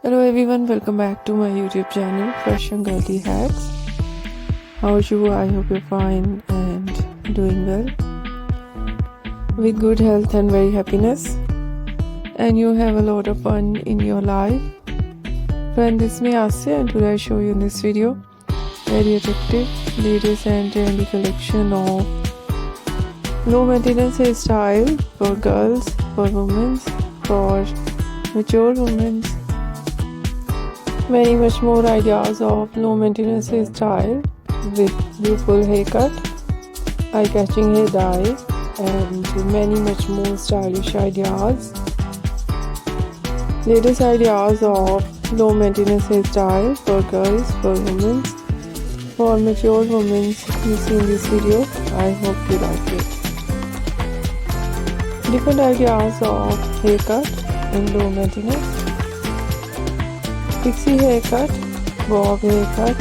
Hello everyone, welcome back to my YouTube channel Fashion Girly Hacks. How are you? I hope you're fine and doing well with good health and very happiness, and you have a lot of fun in your life. Friend, this is me Asya, and today I show you in this video very attractive latest and trendy collection of low maintenance hairstyle for girls, for women, for mature women. Many much more ideas of low maintenance hairstyle with beautiful haircut, eye-catching hair dye, and many much more stylish ideas. Latest ideas of low maintenance hairstyle for girls, for women, for mature women you see in this video. I hope you like it. Different ideas of haircut in low maintenance. Pixie haircut, bob haircut,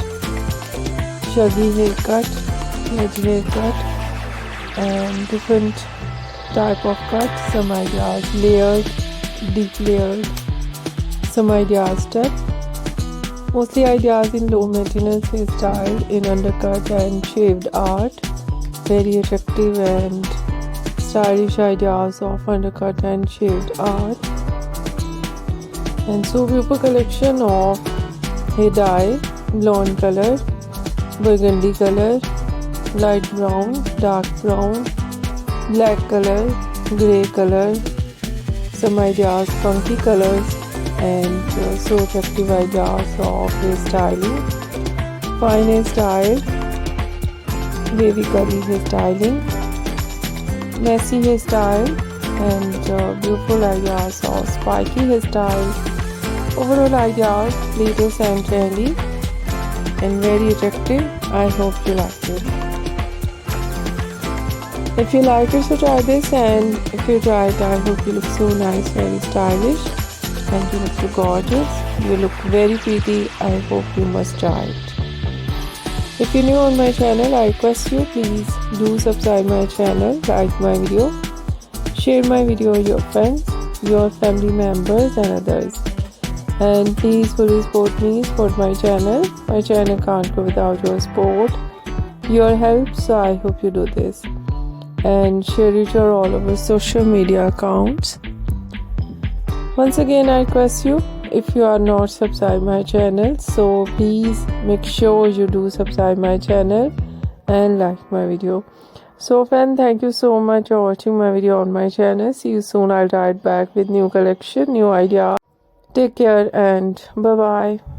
shaggy haircut, edge haircut, and different type of cut. Some ideas layered, deep layered, some ideas step. Mostly ideas in low maintenance hairstyle in undercut and shaved art. Very attractive and stylish ideas of undercut and shaved art. And so beautiful collection of hair dye, blonde color, burgundy color, light brown, dark brown, black color, grey color, some ideas funky colors, and so attractive ideas of hairstyling, fine hairstyle, wavy curly hairstyling, messy hairstyle, and beautiful ideas of spiky hairstyle. Overall ideas, latest and trendy and very attractive. I hope you like it. If you like it, so try this, and if you try it, I hope you look so nice, very stylish, and you look so gorgeous. You look very pretty. I hope you must try it. If you're new on my channel, I request you please do subscribe my channel, like my video, share my video with your friends, your family members and others. And please fully support me, support my channel. My channel can't go without your support, your help, so I hope you do this. And share it to all over social media accounts. Once again, I request you, if you are not subscribed my channel, so please make sure you do subscribe my channel and like my video. So friend, thank you so much for watching my video on my channel. See you soon. I'll try it back with new collection, new idea. Take care and bye bye.